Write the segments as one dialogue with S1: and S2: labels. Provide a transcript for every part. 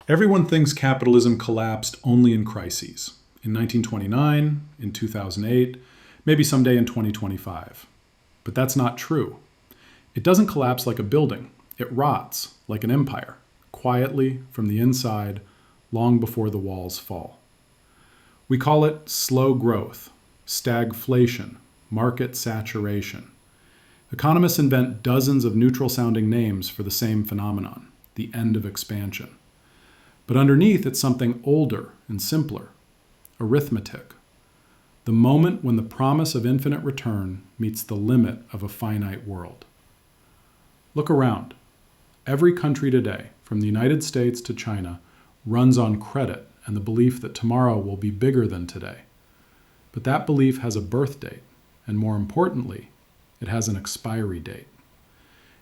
S1: Everyone thinks capitalism collapsed only in crises. In 1929, in 2008, maybe someday in 2025. But that's not true. It doesn't collapse like a building. It rots like an empire, quietly from the inside, long before the walls fall. We call it slow growth, stagflation, market saturation. Economists invent dozens of neutral-sounding names for the same phenomenon, the end of expansion. But underneath, it's something older and simpler, arithmetic. The moment when the promise of infinite return meets the limit of a finite world. Look around. Every country today, from the United States to China, runs on credit and the belief that tomorrow will be bigger than today. But that belief has a birth date, and more importantly, it has an expiry date.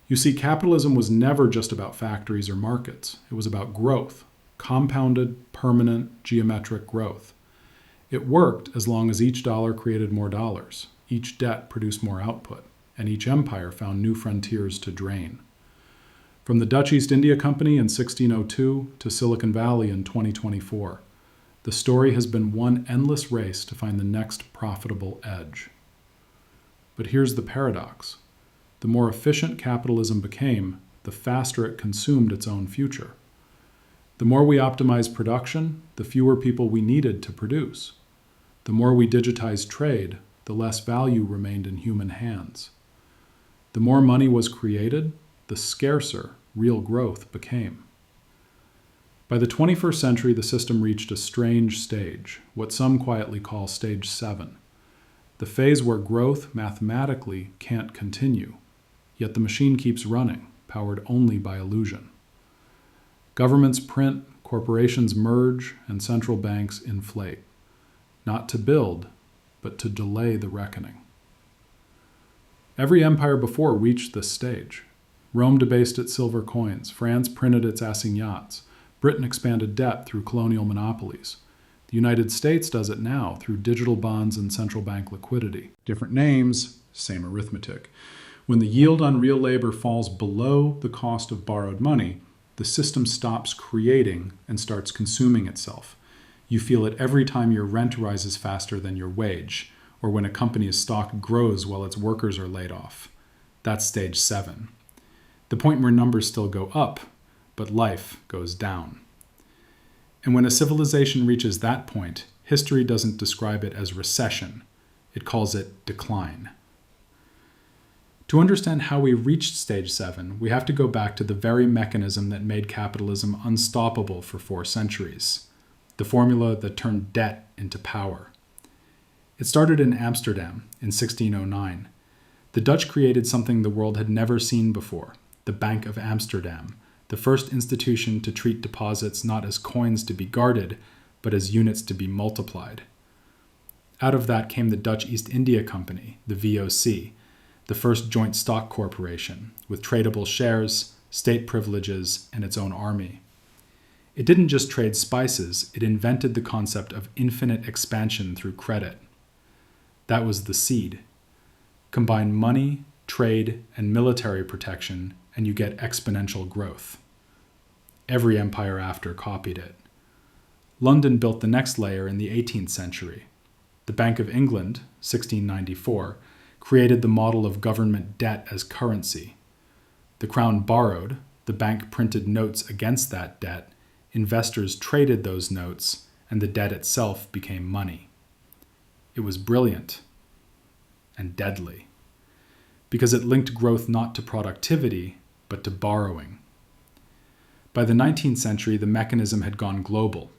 S1: You see, capitalism was never just about factories or markets. It was about growth, compounded, permanent, geometric growth. It worked as long as each dollar created more dollars, each debt produced more output, and each empire found new frontiers to drain. From the Dutch East India Company in 1602 to Silicon Valley in 2024, the story has been one endless race to find the next profitable edge. But here's the paradox. The more efficient capitalism became, the faster it consumed its own future. The more we optimized production, the fewer people we needed to produce. The more we digitized trade, the less value remained in human hands. The more money was created, the scarcer real growth became. By the 21st century, the system reached a strange stage, what some quietly call stage 7, the phase where growth mathematically can't continue, yet the machine keeps running, powered only by illusion. Governments print, corporations merge, and central banks inflate, not to build, but to delay the reckoning. Every empire before reached this stage. Rome debased its silver coins, France printed its assignats, Britain expanded debt through colonial monopolies. The United States does it now through digital bonds and central bank liquidity. Different names, same arithmetic. When the yield on real labor falls below the cost of borrowed money, the system stops creating and starts consuming itself. You feel it every time your rent rises faster than your wage, or when a company's stock grows while its workers are laid off. That's stage 7. The point where numbers still go up, but life goes down. And when a civilization reaches that point, history doesn't describe it as recession. It calls it decline. To understand how we reached stage 7, we have to go back to the very mechanism that made capitalism unstoppable for 4 centuries, the formula that turned debt into power. It started in Amsterdam in 1609. The Dutch created something the world had never seen before, the Bank of Amsterdam, the first institution to treat deposits not as coins to be guarded, but as units to be multiplied. Out of that came the Dutch East India Company, the VOC, the first joint stock corporation, with tradable shares, state privileges, and its own army. It didn't just trade spices, it invented the concept of infinite expansion through credit. That was the seed. Combine money, trade, and military protection, and you get exponential growth. Every empire after copied it. London built the next layer in the 18th century. The Bank of England, 1694, created the model of government debt as currency. The Crown borrowed, the bank printed notes against that debt, investors traded those notes, and the debt itself became money. It was brilliant and deadly, because it linked growth not to productivity, but to borrowing. By the 19th century, the mechanism had gone global.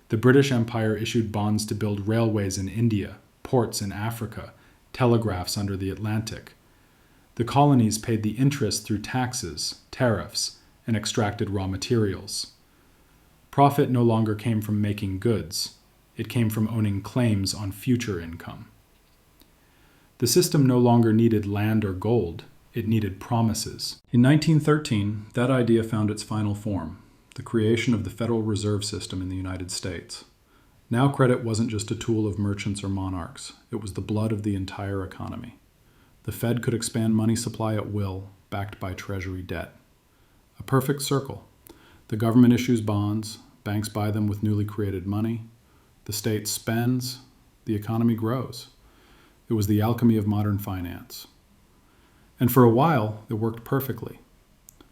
S1: The British Empire issued bonds to build railways in India, ports in Africa, telegraphs under the Atlantic. The colonies paid the interest through taxes, tariffs, and extracted raw materials. Profit no longer came from making goods. It came from owning claims on future income. The system no longer needed land or gold. It needed promises. In 1913, that idea found its final form, the creation of the Federal Reserve System in the United States. Now credit wasn't just a tool of merchants or monarchs. It was the blood of the entire economy. The Fed could expand money supply at will, backed by Treasury debt. A perfect circle. The government issues bonds Banks buy them with newly created money. The state spends. The economy grows. It was the alchemy of modern finance. And for a while, it worked perfectly.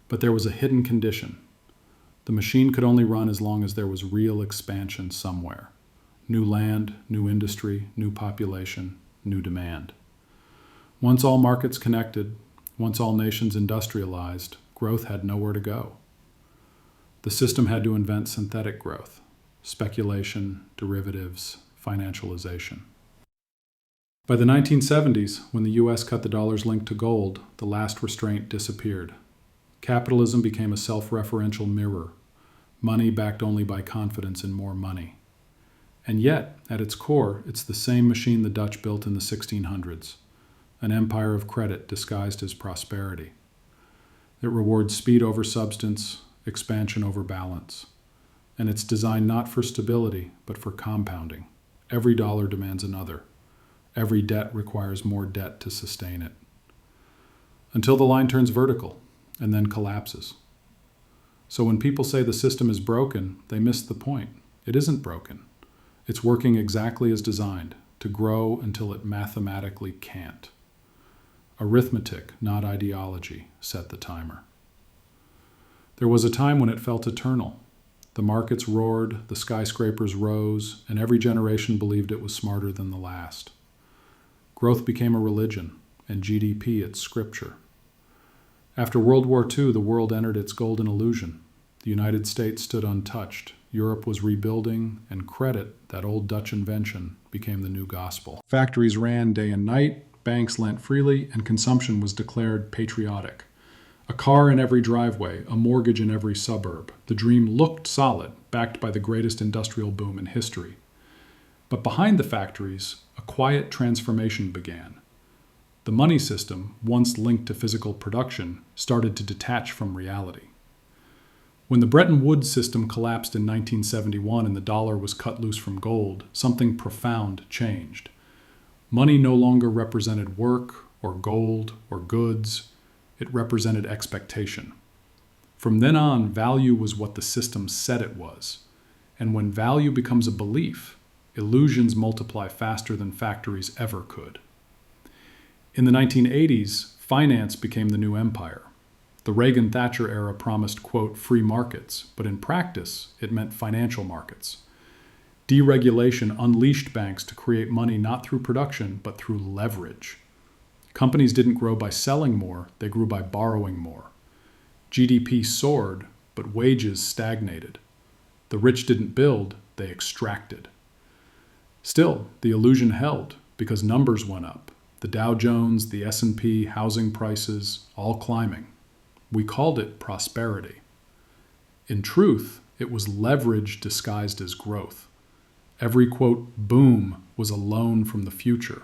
S1: But there was a hidden condition. The machine could only run as long as there was real expansion somewhere. New land, new industry, new population, new demand. Once all markets connected, once all nations industrialized, growth had nowhere to go. The system had to invent synthetic growth, speculation, derivatives, financialization. By the 1970s, when the U.S. cut the dollar's link to gold, the last restraint disappeared. Capitalism became a self-referential mirror, money backed only by confidence in more money. And yet, at its core, it's the same machine the Dutch built in the 1600s, an empire of credit disguised as prosperity. It rewards speed over substance, expansion over balance. And it's designed not for stability, but for compounding. Every dollar demands another. Every debt requires more debt to sustain it. Until the line turns vertical, and then collapses. So when people say the system is broken, they miss the point. It isn't broken. It's working exactly as designed, to grow until it mathematically can't. Arithmetic, not ideology, set the timer. There was a time when it felt eternal. The markets roared, the skyscrapers rose, and every generation believed it was smarter than the last. Growth became a religion, and GDP its scripture. After World War II, the world entered its golden illusion. The United States stood untouched. Europe was rebuilding, and credit, that old Dutch invention, became the new gospel. Factories ran day and night, banks lent freely, and consumption was declared patriotic. A car in every driveway, a mortgage in every suburb. The dream looked solid, backed by the greatest industrial boom in history. But behind the factories, a quiet transformation began. The money system, once linked to physical production, started to detach from reality. When the Bretton Woods system collapsed in 1971 and the dollar was cut loose from gold, something profound changed. Money no longer represented work or gold or goods. It represented expectation. From then on, value was what the system said it was. And when value becomes a belief, illusions multiply faster than factories ever could. In the 1980s, finance became the new empire. The Reagan-Thatcher era promised, quote, free markets, but in practice, it meant financial markets. Deregulation unleashed banks to create money not through production, but through leverage. Companies didn't grow by selling more, they grew by borrowing more. GDP soared, but wages stagnated. The rich didn't build, they extracted. Still, the illusion held because numbers went up. The Dow Jones, the S&P, housing prices, all climbing. We called it prosperity. In truth, it was leverage disguised as growth. Every, quote, boom was a loan from the future,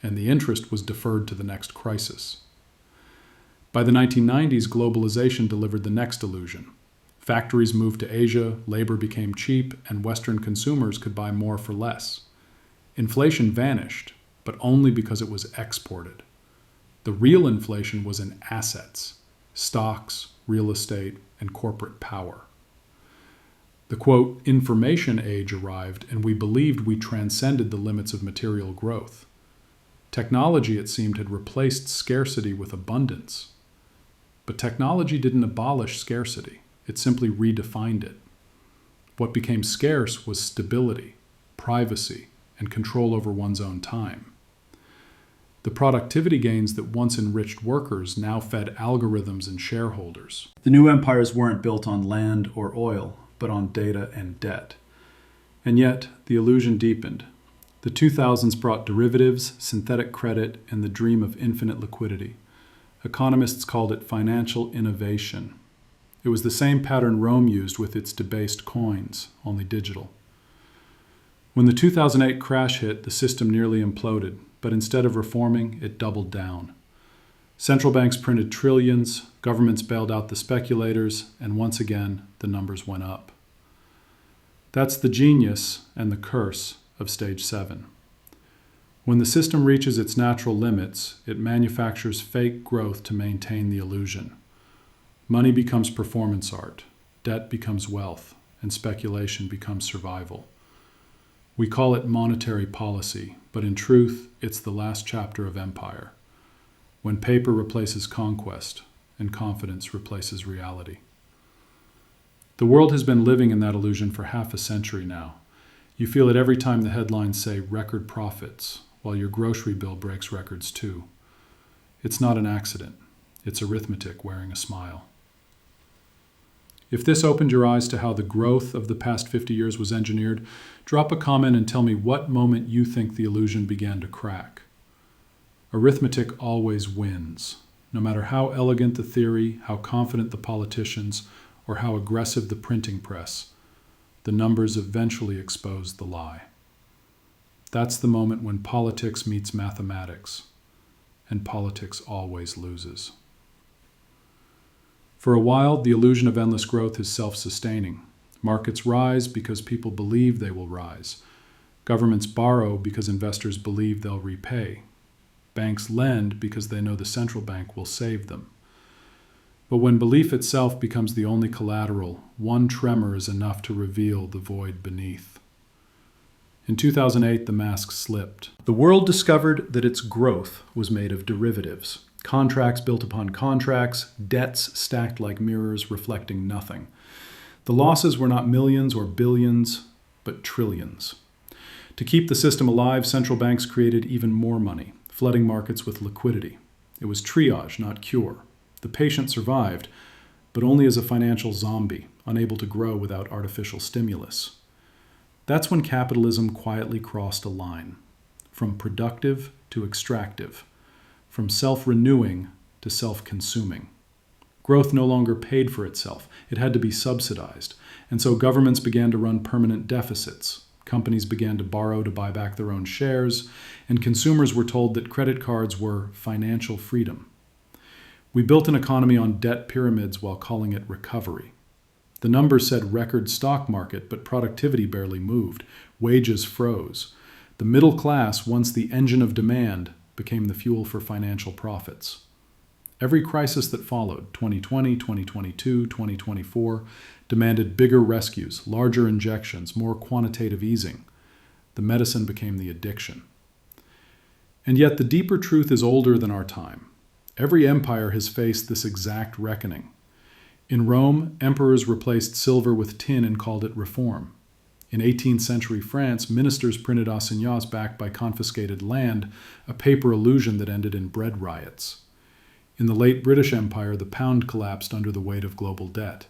S1: and the interest was deferred to the next crisis. By the 1990s, globalization delivered the next illusion. Factories moved to Asia, labor became cheap, and Western consumers could buy more for less. Inflation vanished, but only because it was exported. The real inflation was in assets, stocks, real estate, and corporate power. The, quote, information age arrived, and we believed we transcended the limits of material growth. Technology, it seemed, had replaced scarcity with abundance. But technology didn't abolish scarcity. It simply redefined it. What became scarce was stability, privacy, and control over one's own time. The productivity gains that once enriched workers now fed algorithms and shareholders.
S2: The new empires weren't built on land or oil, but on data and debt.
S1: And yet, the illusion deepened. The 2000s brought derivatives, synthetic credit, and the dream of infinite liquidity. Economists called it financial innovation. It was the same pattern Rome used with its debased coins, only digital. When the 2008 crash hit, the system nearly imploded, but instead of reforming, it doubled down. Central banks printed trillions, governments bailed out the speculators, and once again, the numbers went up. That's the genius and the curse of Stage 7. When the system reaches its natural limits, it manufactures fake growth to maintain the illusion. Money becomes performance art, debt becomes wealth, and speculation becomes survival. We call it monetary policy, but in truth, it's the last chapter of empire, when paper replaces conquest and confidence replaces reality. The world has been living in that illusion for half a century now. You feel it every time the headlines say record profits, while your grocery bill breaks records too. It's not an accident. It's arithmetic wearing a smile. If this opened your eyes to how the growth of the past 50 years was engineered, drop a comment and tell me what moment you think the illusion began to crack. Arithmetic always wins. No matter how elegant the theory, how confident the politicians, or how aggressive the printing press, the numbers eventually expose the lie. That's the moment when politics meets mathematics, and politics always loses. For a while, the illusion of endless growth is self-sustaining. Markets rise because people believe they will rise. Governments borrow because investors believe they'll repay. Banks lend because they know the central bank will save them. But when belief itself becomes the only collateral, one tremor is enough to reveal the void beneath. In 2008, the mask slipped. The world discovered that its growth was made of derivatives. Contracts built upon contracts, debts stacked like mirrors reflecting nothing. The losses were not millions or billions, but trillions. To keep the system alive, central banks created even more money, flooding markets with liquidity. It was triage, not cure. The patient survived, but only as a financial zombie, unable to grow without artificial stimulus. That's when capitalism quietly crossed a line, from productive to extractive, from self-renewing to self-consuming. Growth no longer paid for itself. It had to be subsidized. And so governments began to run permanent deficits. Companies began to borrow to buy back their own shares, and consumers were told that credit cards were financial freedom. We built an economy on debt pyramids while calling it recovery. The numbers said record stock market, but productivity barely moved. Wages froze. The middle class, once the engine of demand, became the fuel for financial profits. Every crisis that followed, 2020, 2022, 2024, demanded bigger rescues, larger injections, more quantitative easing. The medicine became the addiction. And yet the deeper truth is older than our time. Every empire has faced this exact reckoning. In Rome, emperors replaced silver with tin and called it reform. In 18th century France, ministers printed assignats backed by confiscated land, a paper illusion that ended in bread riots. In the late British Empire, the pound collapsed under the weight of global debt.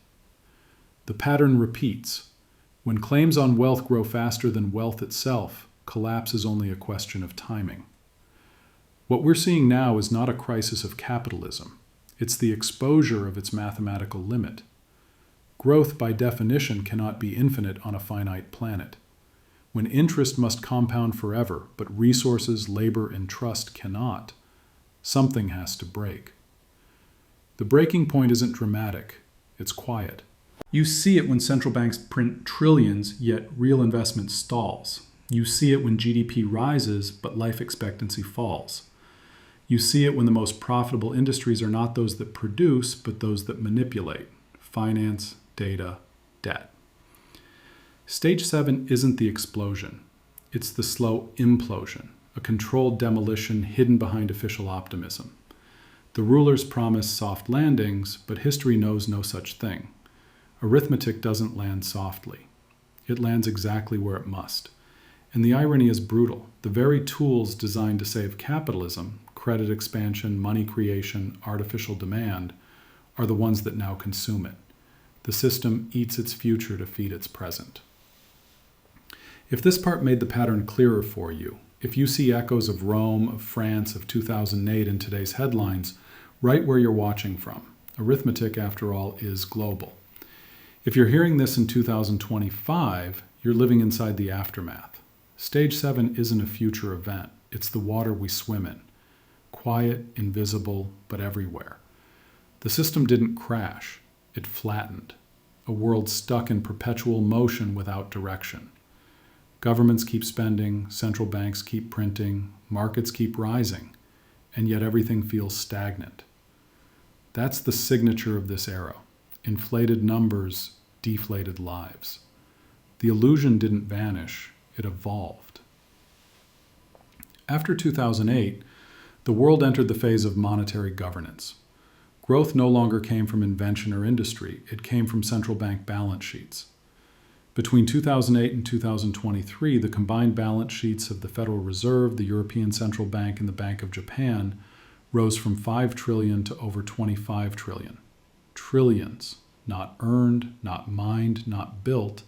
S1: The pattern repeats. When claims on wealth grow faster than wealth itself, collapse is only a question of timing. What we're seeing now is not a crisis of capitalism. It's the exposure of its mathematical limit. Growth, by definition, cannot be infinite on a finite planet. When interest must compound forever, but resources, labor, and trust cannot, something has to break. The breaking point isn't dramatic, it's quiet. You see it when central banks print trillions, yet real investment stalls. You see it when GDP rises, but life expectancy falls. You see it when the most profitable industries are not those that produce, but those that manipulate. Finance, data, debt. Stage 7 isn't the explosion. It's the slow implosion, a controlled demolition hidden behind official optimism. The rulers promise soft landings, but history knows no such thing. Arithmetic doesn't land softly. It lands exactly where it must. And the irony is brutal. The very tools designed to save capitalism, credit expansion, money creation, artificial demand, are the ones that now consume it. The system eats its future to feed its present. If this part made the pattern clearer for you, if you see echoes of Rome, of France, of 2008 in today's headlines, right where you're watching from. Arithmetic, after all, is global. If you're hearing this in 2025, you're living inside the aftermath. Stage 7 isn't a future event. It's the water we swim in. Quiet, invisible, but everywhere. The system didn't crash. It flattened. A world stuck in perpetual motion without direction. Governments keep spending, central banks keep printing, markets keep rising, and yet everything feels stagnant. That's the signature of this era. Inflated numbers deflated lives. The illusion didn't vanish, it evolved. After 2008, the world entered the phase of monetary governance. Growth no longer came from invention or industry, it came from central bank balance sheets. Between 2008 and 2023, the combined balance sheets of the Federal Reserve, the European Central Bank, and the Bank of Japan rose from 5 trillion to over 25 trillion. Trillions, not earned, not mined, not built,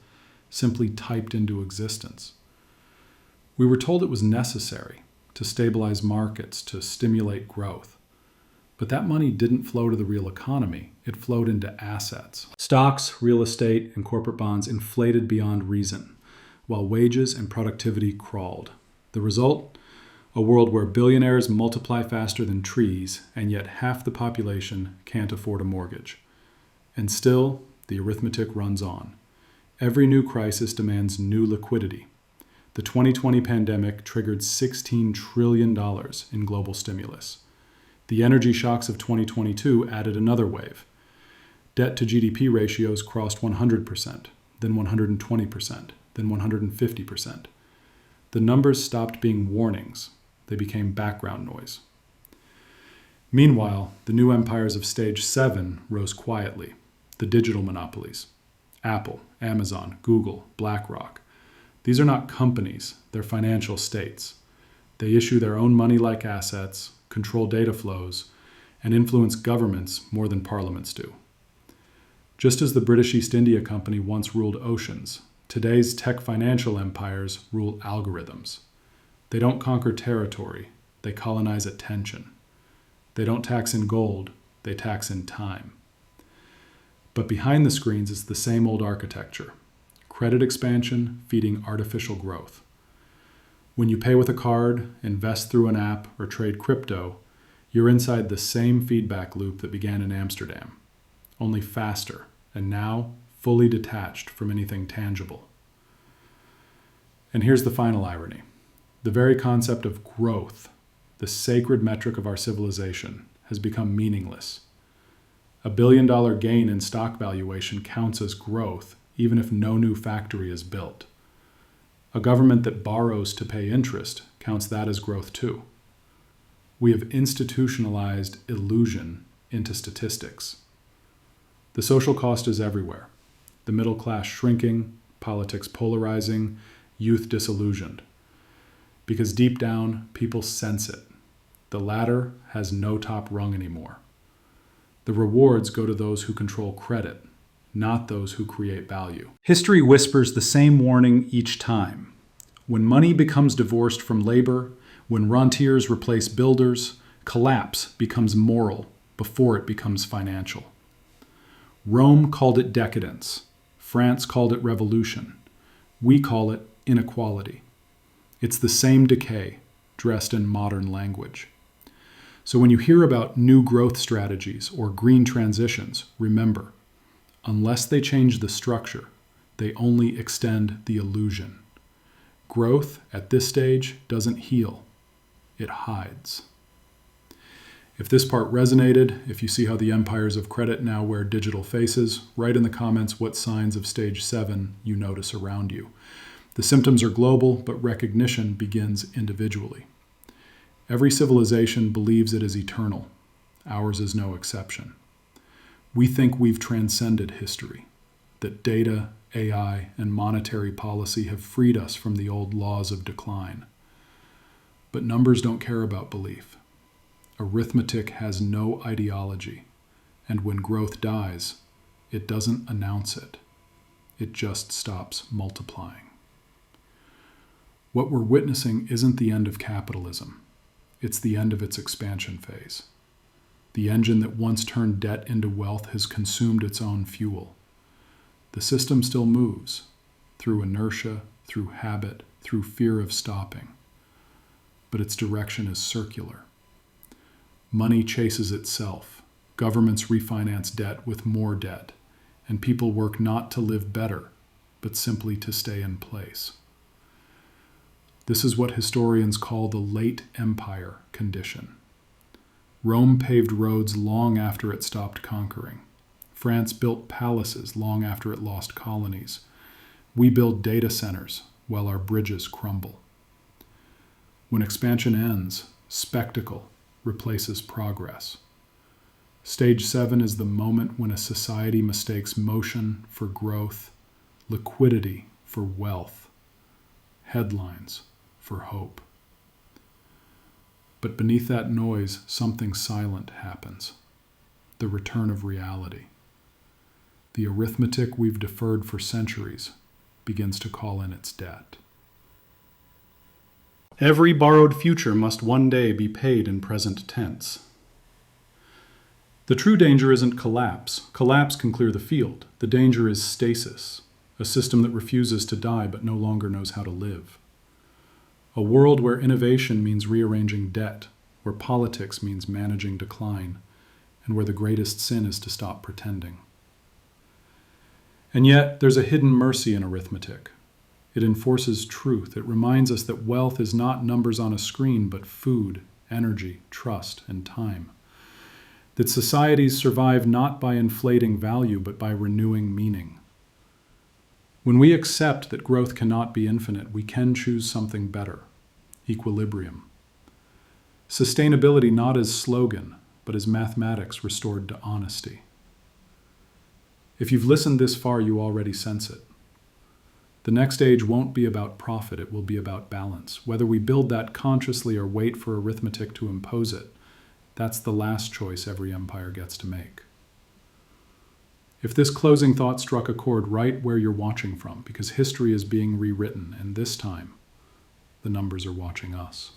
S1: simply typed into existence. We were told it was necessary to stabilize markets, to stimulate growth. But that money didn't flow to the real economy. It flowed into assets. Stocks, real estate, and corporate bonds inflated beyond reason, while wages and productivity crawled. The result? A world where billionaires multiply faster than trees, and yet half the population can't afford a mortgage. And still, the arithmetic runs on. Every new crisis demands new liquidity. The 2020 pandemic triggered $16 trillion in global stimulus. The energy shocks of 2022 added another wave. Debt to GDP ratios crossed 100%, then 120%, then 150%. The numbers stopped being warnings. They became background noise. Meanwhile, the new empires of Stage 7 rose quietly. The digital monopolies. Apple, Amazon, Google, BlackRock. These are not companies, they're financial states. They issue their own money-like assets, control data flows, and influence governments more than parliaments do. Just as the British East India Company once ruled oceans, today's tech financial empires rule algorithms. They don't conquer territory, they colonize attention. They don't tax in gold, they tax in time. But behind the screens is the same old architecture. Credit expansion feeding artificial growth. When you pay with a card, invest through an app, or trade crypto, you're inside the same feedback loop that began in Amsterdam, only faster, and now fully detached from anything tangible. And here's the final irony. The very concept of growth, the sacred metric of our civilization, has become meaningless. $1 billion gain in stock valuation counts as growth, even if no new factory is built. A government that borrows to pay interest counts that as growth too. We have institutionalized illusion into statistics. The social cost is everywhere. The middle class shrinking, politics polarizing, youth disillusioned. Because deep down, people sense it. The ladder has no top rung anymore. The rewards go to those who control credit, not those who create value. History whispers the same warning each time. When money becomes divorced from labor, when rentiers replace builders, collapse becomes moral before it becomes financial. Rome called it decadence. France called it revolution. We call it inequality. It's the same decay, dressed in modern language. So when you hear about new growth strategies or green transitions, remember, unless they change the structure, they only extend the illusion. Growth at this stage doesn't heal, it hides. If this part resonated, if you see how the empires of credit now wear digital faces, write in the comments what signs of stage 7 you notice around you. The symptoms are global, but recognition begins individually. Every civilization believes it is eternal. Ours is no exception. We think we've transcended history, that data, AI, and monetary policy have freed us from the old laws of decline. But numbers don't care about belief. Arithmetic has no ideology, and when growth dies, it doesn't announce it. It just stops multiplying. What we're witnessing isn't the end of capitalism. It's the end of its expansion phase. The engine that once turned debt into wealth has consumed its own fuel. The system still moves, through inertia, through habit, through fear of stopping. But its direction is circular. Money chases itself. Governments refinance debt with more debt. And people work not to live better, but simply to stay in place. This is what historians call the late empire condition. Rome paved roads long after it stopped conquering. France built palaces long after it lost colonies. We build data centers while our bridges crumble. When expansion ends, spectacle replaces progress. Stage 7 is the moment when a society mistakes motion for growth, liquidity for wealth, headlines for hope. But beneath that noise, something silent happens. The return of reality. The arithmetic we've deferred for centuries begins to call in its debt. Every borrowed future must one day be paid in present tense. The true danger isn't collapse. Collapse can clear the field. The danger is stasis, a system that refuses to die but no longer knows how to live. A world where innovation means rearranging debt, where politics means managing decline, and where the greatest sin is to stop pretending. And yet, there's a hidden mercy in arithmetic. It enforces truth. It reminds us that wealth is not numbers on a screen, but food, energy, trust, and time. That societies survive not by inflating value, but by renewing meaning. When we accept that growth cannot be infinite, we can choose something better: equilibrium. Sustainability not as slogan, but as mathematics restored to honesty. If you've listened this far, you already sense it. The next age won't be about profit, it will be about balance. Whether we build that consciously or wait for arithmetic to impose it, that's the last choice every empire gets to make. If this closing thought struck a chord right where you're watching from, because history is being rewritten, and this time, the numbers are watching us.